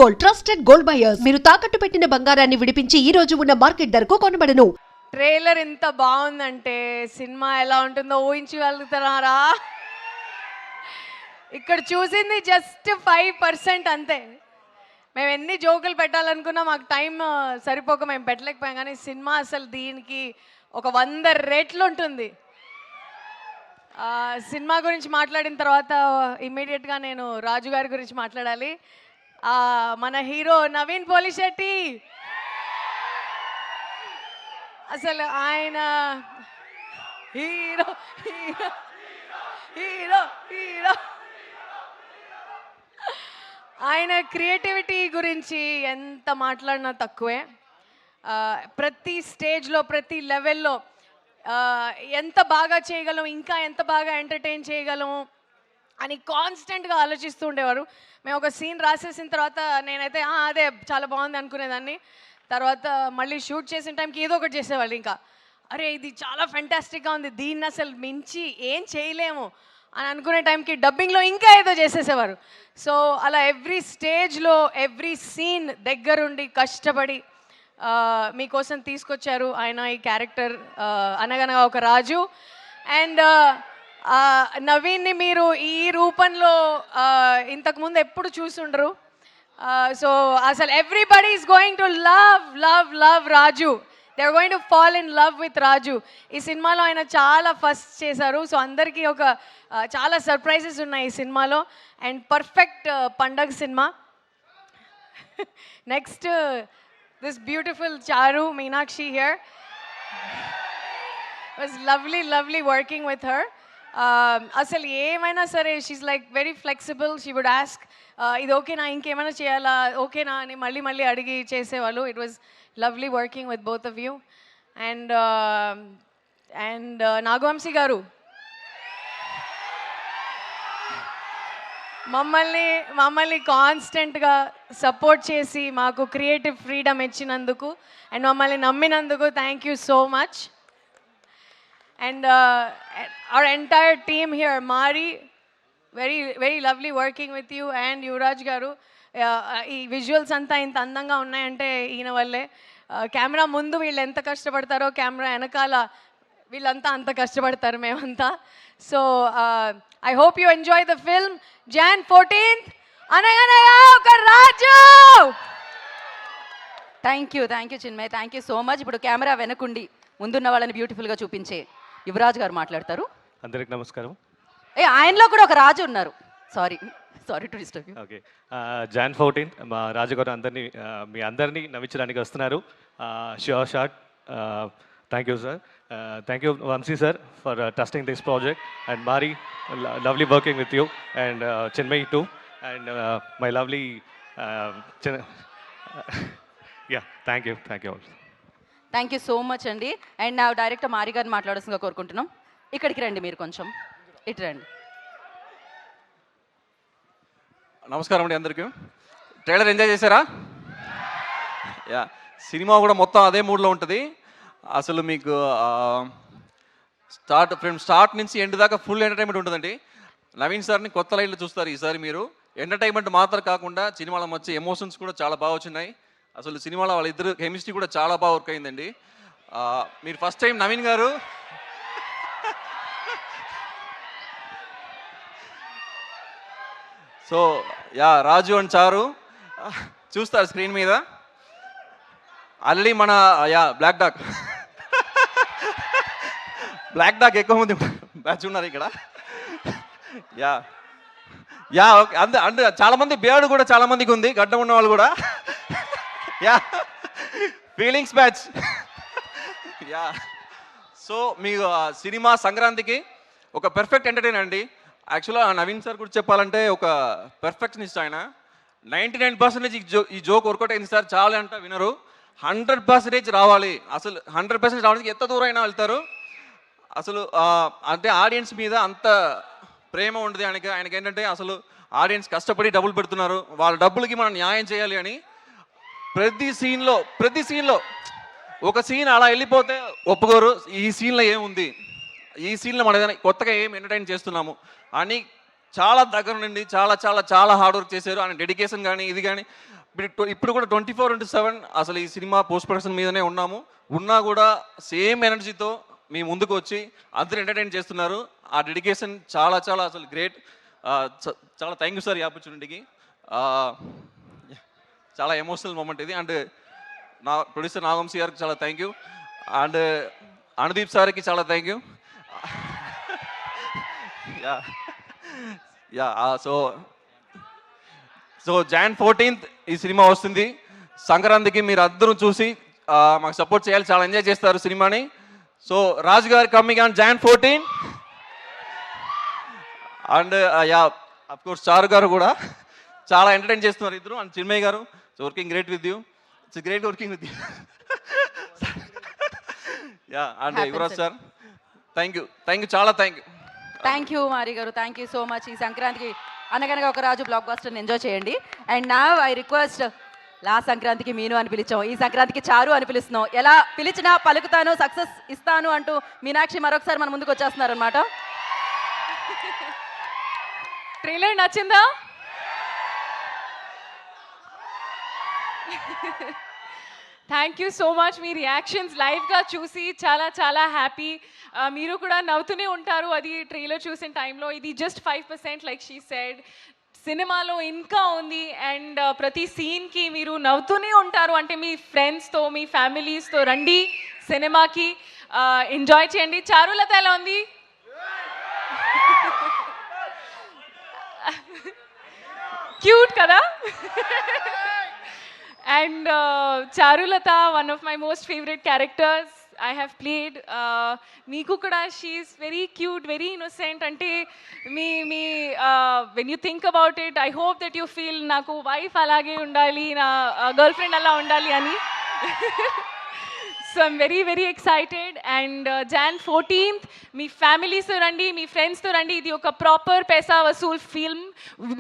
Gold, trusted gold buyers. మీరు తాకట్టు పెట్టిన బంగారాన్ని విడిపించి ఈ రోజు ఉన్న మార్కెట్ ధరకు కొనబడను. ట్రైలర్ ఎంత బాగుందంటే సినిమా ఎలా ఉంటుందో ఊహించగలుగుతున్నారా? ఇక్కడ చూసింది జస్ట్ 5% అంతే. మేము ఎన్ని జోకులు పెట్టాలనుకున్నా మాకు టైం సరిపోక మేము పెట్టలేకపోయాం. కానీ సినిమా అసలు దీనికి ఒక 100 రెట్లు ఉంటుంది. సినిమా గురించి మాట్లాడిన తర్వాత ఇమ్మీడియట్గా నేను రాజు గారి గురించి మాట్లాడాలి. మన హీరో నవీన్ పోలిశెట్టి, అసలు ఆయన హీరో హీరో హీరో హీరో ఆయన క్రియేటివిటీ గురించి ఎంత మాట్లాడినా తక్కువే. ప్రతి స్టేజ్లో ప్రతి లెవెల్లో ఎంత బాగా చేయగలం, ఇంకా ఎంత బాగా ఎంటర్టైన్ చేయగలము అని కాన్స్టెంట్గా ఆలోచిస్తూ ఉండేవారు. మేము ఒక సీన్ రాసేసిన తర్వాత నేనైతే అదే చాలా బాగుంది అనుకునేదాన్ని. తర్వాత మళ్ళీ షూట్ చేసిన టైంకి ఏదో ఒకటి చేసేవాళ్ళు. ఇంకా అరే ఇది చాలా ఫెంటాస్టిక్గా ఉంది, దీన్ని అసలు మించి ఏం చేయలేము అని అనుకునే టైంకి డబ్బింగ్లో ఇంకా ఏదో చేసేసేవారు. సో అలా ఎవ్రీ స్టేజ్లో ఎవ్రీ సీన్ దగ్గరుండి కష్టపడి మీకోసం తీసుకొచ్చారు ఆయన ఈ క్యారెక్టర్ అనగనగా ఒక రాజు. అండ్ నవీన్ని మీరు ఈ రూపంలో ఇంతకుముందు ఎప్పుడు చూసుండరు. సో అసలు everybody is going to love love love Raju. They are going to fall in love with Raju. ఈ సినిమాలో ఆయన చాలా ఫస్ట్ చేశారు. సో అందరికీ ఒక చాలా సర్ప్రైజెస్ ఉన్నాయి ఈ సినిమాలో. అండ్ పర్ఫెక్ట్ పండగ cinema. Next this beautiful Charu Meenakshi here. It was lovely working with her. Asal emaina sare she's like very flexible. She would ask idu okay na inkemaina cheyala okay na ani malli adigi chesevalu. It was lovely working with both of you. And Nagavamsi garu మమ్మల్ని కాన్స్టెంట్గా support చేసి మాకు creative freedom ఇచ్చినందుకు and మమ్మల్ని నమ్మినందుకు thank you so much. And our entire team here, Mari, very lovely working with you. And Yuvraj garu, ఈ visuals అంతా ఇంత అందంగా ఉన్నాయంటే ఈయన వల్లే. కెమెరా ముందు వీళ్ళు ఎంత కష్టపడతారో కెమెరా వెనకాల వీళ్ళంతా అంత కష్టపడతారు మేమంతా. So I hope you enjoy the film. Jan 14th, Anaganaga Oka Raju. Thank you Chinmay, thank you so much. ఇప్పుడు కెమెరా వెనకుండి ముందున్న వాళ్ళని బ్యూటిఫుల్గా చూపించే యువరాజ్ గారు మాట్లాడతారు. అందరికి నమస్కారం. ఆయనలో కూడా ఒక రాజు ఉన్నారు. Sorry to disturb you. Okay, Jan 14th మా రాజు గారు మీ అందరినీ నవ్వించడానికి వస్తున్నారు. Sure shot. Thank you, sir. Thank you, Vamsi, sir, for trusting this project. And Mari, lovely working with you. And Chinmay, too. And my lovely... yeah, thank you all. Thank you so much అండి. And నా director మారి గారిని మాట్లాడాల్సిందిగా కోరుకుంటున్నాం. ఇక్కడికి రండి, మీరు కొంచెం ఇటు రండి. నమస్కారం అండి అందరికీ. ట్రైలర్ ఎంజాయ్ చేశారా? యా, సినిమా కూడా మొత్తం అదే మూడ్లో ఉంటుంది. అసలు మీకు స్టార్ట్ నుంచి ఎండ్ దాకా ఫుల్ ఎంటర్టైన్మెంట్ ఉంటుందండి. నవీన్ సార్ని కొత్త లైన్లో చూస్తారు ఈసారి మీరు. ఎంటర్టైన్మెంట్ మాత్రం కాకుండా సినిమాలో వచ్చే ఎమోషన్స్ కూడా చాలా బాగా వచ్చినాయి. అసలు సినిమాలో వాళ్ళిద్దరు కెమిస్ట్రీ కూడా చాలా బాగా వర్క్ అయిందండి. మీరు ఫస్ట్ టైం నవీన్ గారు సో రాజు అండ్ చారు చూస్తారు స్క్రీన్ మీద. ఆల్రెడీ మన బ్లాక్ డాక్ ఎక్కువ మంది బ్యాచ్ ఉన్నారు ఇక్కడ. ఓకే, అంటే చాలా మంది బియర్డ్ కూడా చాలా మందికి ఉంది, గడ్డం ఉన్న వాళ్ళు కూడా. Feelings batch. సో మీకు సినిమా సంక్రాంతికి ఒక పెర్ఫెక్ట్ ఎంటర్టైన్ అండి. యాక్చువల్గా నవీన్ సార్ గురించి చెప్పాలంటే ఒక పెర్ఫెక్షనిస్ట్ ఆయన. 99% ఈ జోక్ వర్కౌట్ అయింది సార్, చాలా అంటే వినరు. 100% రావాలి. అసలు 100% రావడానికి ఎంత దూరం అయినా వెళ్తారు. అసలు అంటే ఆడియన్స్ మీద అంత ప్రేమ ఉండదు ఆయనకి ఏంటంటే అసలు ఆడియన్స్ కష్టపడి డబ్బులు పెడుతున్నారు, వాళ్ళ డబ్బులకి మనం న్యాయం చేయాలి అని ప్రతి సీన్లో ఒక సీన్ అలా వెళ్ళిపోతే ఒప్పుకోరు. ఈ సీన్లో ఏముంది, ఈ సీన్లో మనం ఏదైనా కొత్తగా ఏం ఎంటర్టైన్ చేస్తున్నాము అని చాలా దగ్గర నుండి చాలా హార్డ్ వర్క్ చేశారు. ఆయన డెడికేషన్ కానీ ఇది కానీ ఇప్పుడు కూడా 24/7 అసలు ఈ సినిమా పోస్ట్ ప్రొడక్షన్ మీదనే ఉన్నా కూడా సేమ్ ఎనర్జీతో మీ ముందుకు వచ్చి అందరూ ఎంటర్టైన్ చేస్తున్నారు. ఆ డెడికేషన్ చాలా చాలా అసలు గ్రేట్. చాలా థ్యాంక్ యూ సార్ ఈ ఆపర్చునిటీకి. చాలా ఎమోషనల్ మూమెంట్ ఇది. అండ్ నా ప్రొడ్యూసర్ నాగవంశీ గారికి చాలా థ్యాంక్ యూ. అండ్ అనుదీప్ సార్కి చాలా thank you. So Jan 14th ఈ సినిమా వస్తుంది. సంక్రాంతికి మీరు అందరూ చూసి మాకు సపోర్ట్ చేయాలి. చాలా ఎంజాయ్ చేస్తారు సినిమాని. సో రాజు గారు coming on Jan 14. And of course చారు గారు కూడా చాలా ఎంటర్టైన్ చేస్తున్నారు ఇద్దరు. అండ్ చిన్మయ్య గారు working great with you. It's great working with you. And Yuvraj sir thank you చాలా థ్యాంక్ యూ. థ్యాంక్ యూ మారి గారు, థ్యాంక్ యూ సో మచ్. ఈ సంక్రాంతికి అనగనగా ఒక రాజు బ్లాక్ బస్టర్ని ఎంజాయ్ చేయండి. అండ్ నా ఐ రిక్వెస్ట్, లాస్ట్ సంక్రాంతికి మీను అని పిలిచాం, ఈ సంక్రాంతికి చారు అని పిలుస్తున్నాం. ఎలా పిలిచినా పలుకుతాను, సక్సెస్ ఇస్తాను అంటూ మీనాక్షి మరొకసారి మన ముందుకు వచ్చేస్తున్నారు అనమాట. ట్రైలర్ నచ్చిందా? Thank you so much. మీ రియాక్షన్స్ లైవ్గా చూసి చాలా చాలా హ్యాపీ. మీరు కూడా నవ్వుతూనే ఉంటారు అది ట్రైలర్ చూసిన టైంలో. ఇది జస్ట్ 5% లైక్ షీ సెడ్. సినిమాలో ఇంకా ఉంది. అండ్ ప్రతి సీన్కి మీరు నవ్వుతూనే ఉంటారు. అంటే మీ ఫ్రెండ్స్తో, మీ ఫ్యామిలీస్తో రండి సినిమాకి, ఎంజాయ్ చేయండి. చారులత ఎలా ఉంది? క్యూట్ కదా? And Charulata, one of my most favorite characters I have played. Meeku kuda, she is very cute, very innocent. Ante when you think about it, I hope that you feel naku wife alage undali, na girlfriend alla undali ani. So I'm very very excited. And Jan 14th మీ ఫ్యామిలీస్తో రండి, మీ ఫ్రెండ్స్తో రండి. ఇది ఒక proper పైసా Vasool film.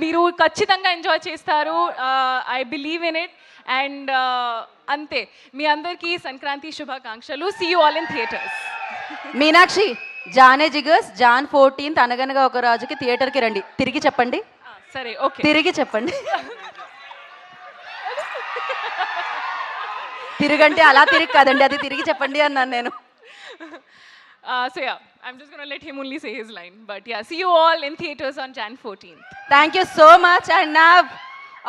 మీరు ఖచ్చితంగా enjoy చేస్తారు. I believe in it. And అంతే, మీ అందరికీ సంక్రాంతి శుభాకాంక్షలు. See you all in theatres. Meenakshi, జానే జిగర్స్ Jan 14th అనగనగా ఒక రాజుకి థియేటర్కి రండి. తిరిగి చెప్పండి. సరే, ఓకే, తిరిగి చెప్పండి. తిరుగంటే అలా తిరిగి కాదండి, అది తిరిగి చెప్పండి అన్నాను నేను. So yeah, I'm just going to let him only say his line. But yeah, see you all in theaters on Jan 14th. Thank you so much. And నా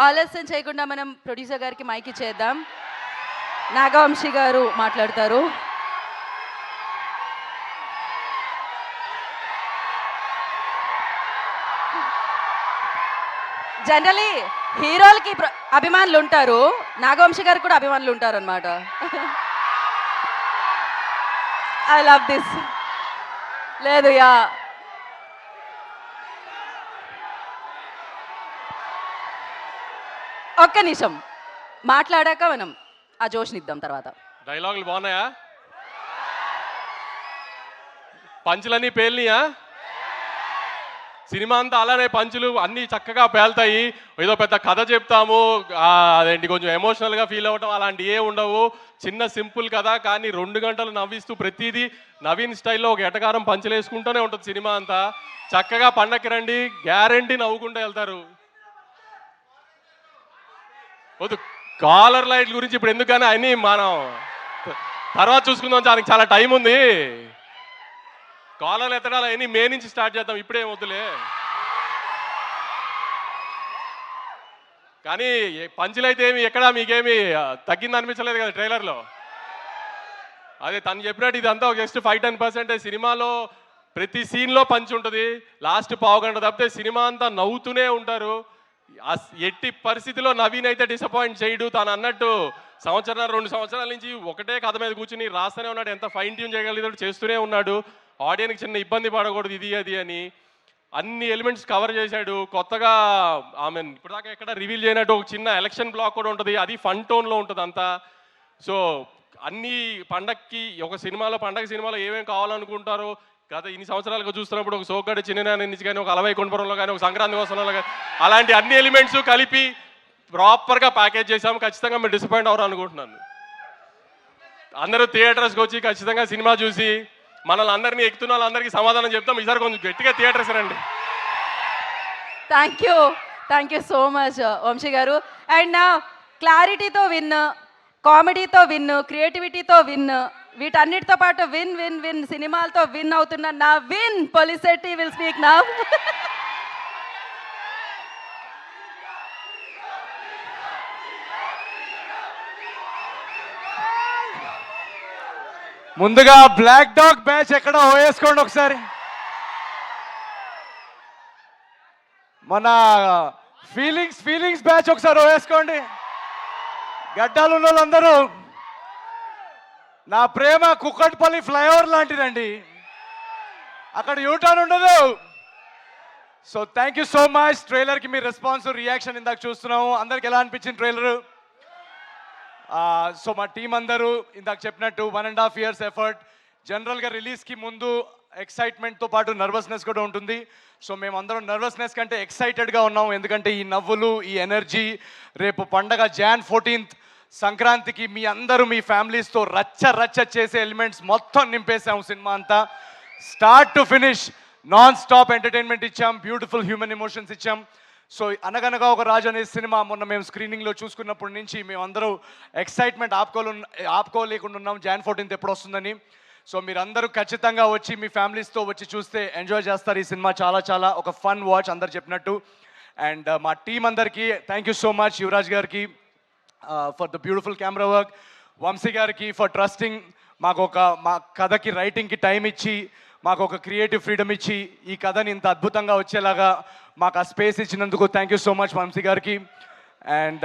ఆలస్యం చేయకుండా మనం ప్రొడ్యూసర్ గారికి మైక్ ఇచ్చేద్దాం. నాగవంశీ గారు మాట్లాడతారు. జనరలీ హీరోలకి అభిమానులు ఉంటారు, నాగవంశీ గారికి కూడా అభిమానులు ఉంటారు అనమాట. I love this. లేదు యా, ఒక్క నిమిషం మాట్లాడాక మనం ఆ జోష్నిద్దాం తర్వాత. డైలాగులు బాగున్నాయా? పంచులన్నీ పేలినాయా? సినిమా అంతా అలానే పంచులు అన్నీ చక్కగా పేలుతాయి. ఏదో పెద్ద కథ చెప్తాము, అదేంటి కొంచెం ఎమోషనల్గా ఫీల్ అవ్వటం అలాంటి ఏ ఉండవు. చిన్న సింపుల్ కథ, కానీ 2 గంటలు నవ్విస్తూ ప్రతిదీ నవీన్ స్టైల్లో ఒక ఎటకారం పంచులు వేసుకుంటూనే ఉంటుంది సినిమా అంతా. చక్కగా పండక్కి రండి, గ్యారంటీ నవ్వుకుంటూ వెళ్తారు. వద్దు, కాలర్ లైట్ గురించి ఇప్పుడు ఎందుకని అన్నీ మనం తర్వాత చూసుకుందాం, దానికి చాలా టైం ఉంది. కాలర్లు ఎత్తడాలు అవన్నీ మే నుంచి స్టార్ట్ చేద్దాం, ఇప్పుడేం వద్దులే. కానీ పంచులైతే ఏమి ఎక్కడా మీకేమి తగ్గింది అనిపించలేదు కదా ట్రైలర్లో. అదే తను చెప్పినట్టు ఇదంతా ఒక జస్ట్ 5-10%. సినిమాలో ప్రతి సీన్లో పంచి ఉంటుంది. లాస్ట్ పావుగంట తప్పితే సినిమా అంతా నవ్వుతూనే ఉంటారు. ఎట్టి పరిస్థితిలో నవీన్ అయితే డిసప్పాయింట్ చేయడు. తాను అన్నట్టు 1-2 సంవత్సరాల నుంచి ఒకటే కథ మీద కూర్చుని రాస్తూనే ఉన్నాడు. ఎంత ఫైన్ ట్యూన్ చేయగలిగాడు చేస్తూనే ఉన్నాడు. ఆడియన్కి చిన్న ఇబ్బంది పడకూడదు ఇది అది అని అన్ని ఎలిమెంట్స్ కవర్ చేశాడు. కొత్తగా ఆమె ఇప్పటిదాకా ఎక్కడ రివీల్ చేయనట్టు ఒక చిన్న ఎలక్షన్ బ్లాక్ కూడా ఉంటుంది, అది ఫన్ టోన్లో ఉంటుంది అంతా. సో అన్ని పండక్కి ఒక సినిమాలో, పండగ సినిమాలో ఏమేమి కావాలనుకుంటారో గత ఇన్ని సంవత్సరాలుగా చూస్తున్నప్పుడు ఒక సోగ్గాడి చిన్ననాని నుంచి కానీ, ఒక అలవై కొండపురంలో కానీ, ఒక సంక్రాంతి కోసంలో కానీ అలాంటి అన్ని ఎలిమెంట్స్ కలిపి ప్రాపర్గా ప్యాకేజ్ చేసాము. ఖచ్చితంగా మీరు డిసప్పాయింట్ అవ్వరు అనుకుంటున్నాను. అందరూ థియేటర్స్కి వచ్చి ఖచ్చితంగా సినిమా చూసి మనల్ని అందరినీ ఎక్కుతున్న వాళ్ళందరికీ సమాధానం చెప్తాం. ఈసారి కొంచెం గట్టిగా థియేటర్స్ రండి. Thank you so much Vamsi garu. And నా క్లారిటీతో విన్, కామెడీతో విన్, క్రియేటివిటీతో విన్, వీటన్నిటితో పాటు విన్ విన్ విన్ సినిమాలతో విన్ అవుతున్న Naveen Polishetty will speak now. ముందుగా బ్లాక్ డాగ్ బ్యాచ్ ఎక్కడ వేసుకోండి ఒకసారి. మన ఫీలింగ్స్ బ్యాచ్ ఒకసారి వేసుకోండి. గడ్డాలు ఉన్న వాళ్ళందరూ, నా ప్రేమ కుక్కట్పల్లి ఫ్లైఓవర్ లాంటిదండి, అక్కడ యూటర్న్ ఉండదు. So thank you so much. ట్రైలర్కి మీ రెస్పాన్స్, రియాక్షన్ ఇందాక చూస్తున్నాము. అందరికి ఎలా అనిపించింది ట్రైలరు? సో మా టీం అందరూ ఇందాక చెప్పినట్టు 1.5 years ఎఫర్ట్. జనరల్గా రిలీజ్కి ముందు ఎక్సైట్మెంట్తో పాటు నర్వస్నెస్ కూడా ఉంటుంది. సో మేమందరం నర్వస్నెస్ కంటే ఎక్సైటెడ్గా ఉన్నాం, ఎందుకంటే ఈ నవ్వులు, ఈ ఎనర్జీ, రేపు పండగ Jan 14th సంక్రాంతికి మీ అందరూ మీ ఫ్యామిలీస్తో రచ్చ చేసే ఎలిమెంట్స్ మొత్తం నింపేసాం. సినిమా అంతా start to finish non stop entertainment ఇచ్చాం, బ్యూటిఫుల్ హ్యూమన్ ఎమోషన్స్ ఇచ్చాం. సో అనగనగా ఒక రాజు అనే సినిమా మొన్న మేము స్క్రీనింగ్లో చూసుకున్నప్పటి నుంచి మేమందరూ ఎక్సైట్మెంట్ ఆపుకోలేకుండా ఉన్నాం Jan 14th ఎప్పుడు వస్తుందని. సో మీరందరూ ఖచ్చితంగా వచ్చి మీ ఫ్యామిలీస్తో వచ్చి చూస్తే ఎంజాయ్ చేస్తారు. ఈ సినిమా చాలా ఒక ఫన్ వాచ్ అందరు చెప్పినట్టు. అండ్ మా టీం అందరికీ thank you so much. Yuvraj గారికి for the beautiful camera work, Vamsi గారికి ఫర్ ట్రస్టింగ్, మా కథకి రైటింగ్కి టైం ఇచ్చి మాకు ఒక క్రియేటివ్ ఫ్రీడమ్ ఇచ్చి ఈ కథని ఇంత అద్భుతంగా వచ్చేలాగా మాకు ఆ స్పేస్ ఇచ్చినందుకు thank you so much Vamsi గారికి. అండ్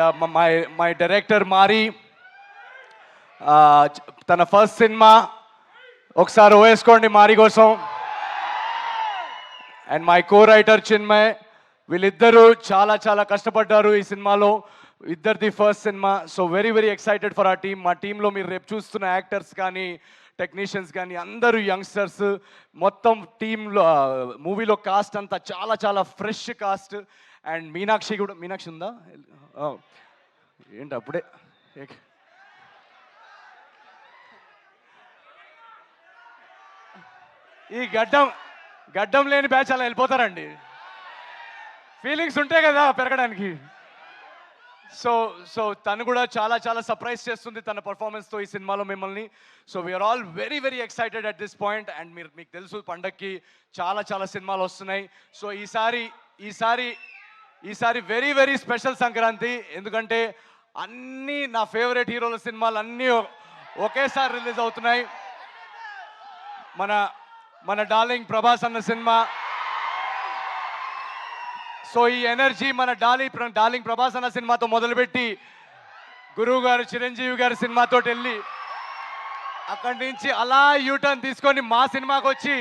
మై డైరెక్టర్ మారి, తన ఫస్ట్ సినిమా, ఒకసారి వేసుకోండి మారి కోసం. And my co writer Chinmay, వీళ్ళిద్దరూ చాలా కష్టపడ్డారు ఈ సినిమాలో, ఇద్దరిది first cinema. So very excited for ఆ టీమ్. మా టీంలో మీరు రేపు చూస్తున్న యాక్టర్స్ కానీ, టెక్నీషియన్స్ కానీ అందరూ యంగ్స్టర్స్. మొత్తం టీంలో మూవీలో కాస్ట్ అంతా చాలా ఫ్రెష్ కాస్ట్. అండ్ మీనాక్షి ఉందా? ఏంటి అప్పుడే ఈ గడ్డం లేని బ్యాచ్ అలా వెళ్ళిపోతారండి. ఫీలింగ్స్ ఉంటాయి కదా పెరగడానికి. సో తను కూడా చాలా సర్ప్రైజ్ చేస్తుంది తన పర్ఫార్మెన్స్తో ఈ సినిమాలో మిమ్మల్ని. So we are all very excited at this point. And మీకు తెలుసు పండక్కి చాలా సినిమాలు వస్తున్నాయి. సో ఈసారి వెరీ స్పెషల్ సంక్రాంతి, ఎందుకంటే అన్నీ నా ఫేవరెట్ హీరోల సినిమాలు అన్నీ ఒకేసారి రిలీజ్ అవుతున్నాయి. మన డార్లింగ్ ప్రభాస్ అన్న సినిమా. సో ఈ ఎనర్జీ మన డార్లింగ్ ప్రభాస్ అన్న సినిమాతో మొదలుపెట్టి గురువు గారు చిరంజీవి గారి సినిమాతో వెళ్ళి అక్కడి నుంచి అలా యూటర్న్ తీసుకొని మా సినిమాకి వచ్చి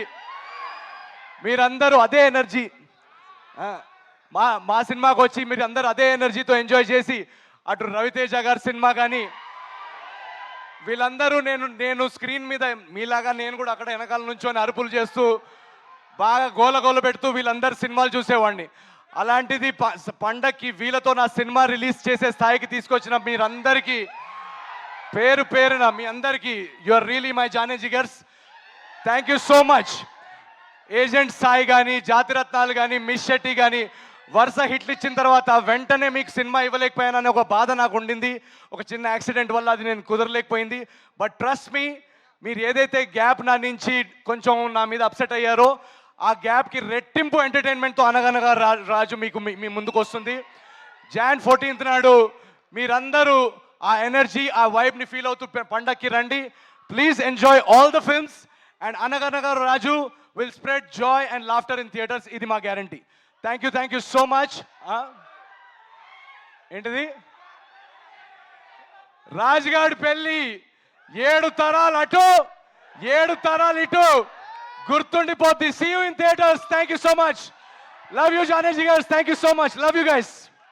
మీరందరూ అదే ఎనర్జీ, మా సినిమాకి వచ్చి మీరు అందరూ అదే ఎనర్జీతో ఎంజాయ్ చేసి అటు రవితేజ గారి సినిమా కానీ వీళ్ళందరూ నేను స్క్రీన్ మీద మీలాగా నేను కూడా అక్కడ వెనకాల నుంచొని అరుపులు చేస్తూ బాగా గోల పెడుతూ వీళ్ళందరూ సినిమాలు చూసేవాడిని. అలాంటిది పండక్కి వీళ్ళతో నా సినిమా రిలీజ్ చేసే స్థాయికి తీసుకొచ్చిన మీరందరికీ పేరున మీ అందరికీ యు ఆర్ రియలీ మై జానీ జిగర్స్. Thank you so much. Agent Sai కానీ, జాతిరత్నాలు కానీ, మిస్ శెట్టి కానీ వరుస హిట్లు ఇచ్చిన తర్వాత వెంటనే మీకు సినిమా ఇవ్వలేకపోయానని ఒక బాధ నాకు ఉండింది. ఒక చిన్న యాక్సిడెంట్ వల్ల అది నేను కుదరలేకపోయింది. బట్ ట్రస్ట్ మీ, మీరు ఏదైతే గ్యాప్ నా నుంచి కొంచెం నా మీద అప్సెట్ అయ్యారో ఆ గ్యాప్కి రెట్టింపు ఎంటర్టైన్మెంట్తో అనగనగా రాజు మీ ముందుకు వస్తుంది. Jan 14th నాడు మీరందరూ ఆ ఎనర్జీ, ఆ వైబ్ని ఫీల్ అవుతూ పండక్కి రండి. Please enjoy all the films. And Anaganaga Raju will spread joy and laughter in theatres. ఇది మా guarantee. Thank you so much. ఏంటిది రాజుగాడి పెళ్ళి 7 తరాలు అటు 7 తరాలు ఇటు గుర్తుండిపోద్ది. See you in theaters. Thank you so much. Love you, Janesh guys. Thank you so much. Love you guys.